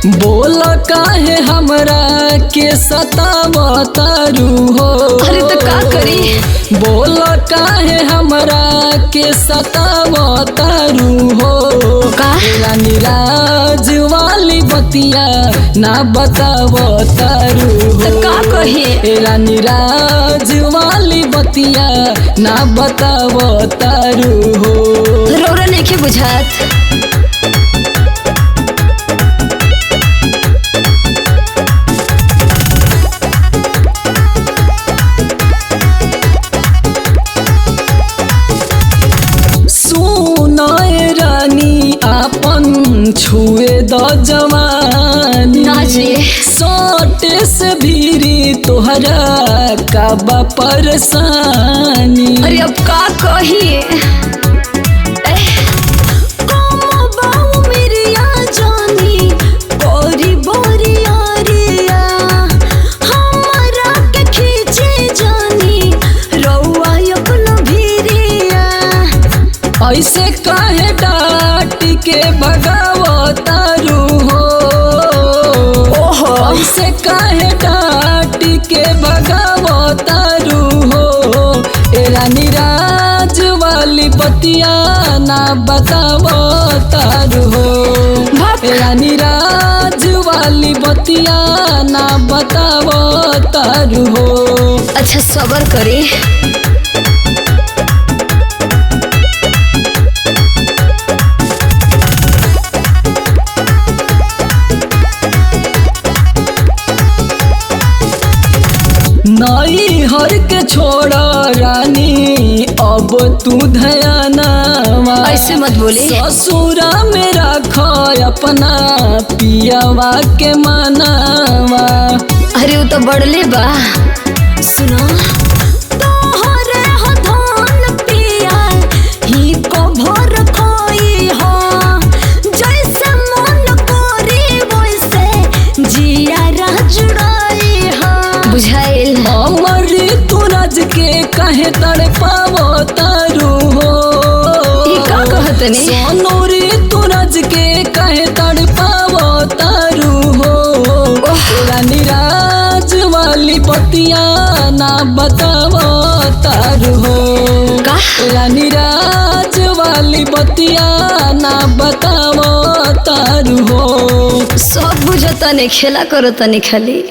बोल काहे हमरा के सतावतारू हो। अरे तो का करी। बोल काहे हमरा के सतावतारू हो। का निराज वाली बतिया ना बतावतारू हो। तो का कही। निराज वाली बतिया ना बतावतारू हो। रौरा नइखे बुझात। छुए द जवानी ना जी। सोटे से भीरी तोहरा काबा परेशानी। अरे अब का कही। ऐसे काहे डांट के भगावतारू हो। ओहो ऐसे काहे डांट के भगावतारू हो। निराज वाली बतिया ना बतावतारू हो। निराज वाली बतिया ना बतावतारू हो। अच्छा सबर करी। नई हर के छोड़ रानी अब तू ध्यानवा। ऐसे मत बोली। ससुरा में रख अपना पियावा के मनावा। अरे वो तो बढ़ले बा। सुनो बुझाइल। अमरी तुरज के कहे तड़पावतारू हो। ई का कहतनी। सोनूरी तुरज के कहे तड़पावतारू हो। निराज वाली बतिया ना बतावतारू हो। का निराज वाली बतिया ना बतावतारू हो। सब बुझतनी खेला करतनी खाली।